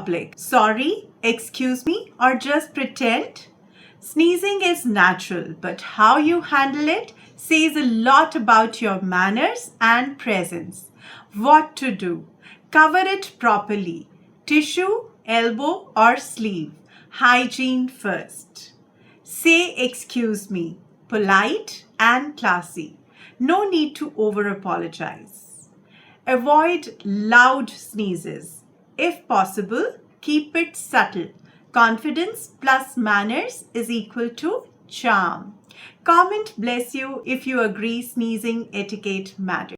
public. Sorry, excuse me, or just pretend? Sneezing is natural, but how you handle it says a lot about your manners and presence. What to do? Cover it properly. Tissue, elbow, or sleeve. Hygiene first. Say excuse me. Polite and classy. No need to over apologize. Avoid loud sneezes. If possible, keep it subtle. Confidence plus manners is equal to charm. Comment bless you if you agree sneezing etiquette matters.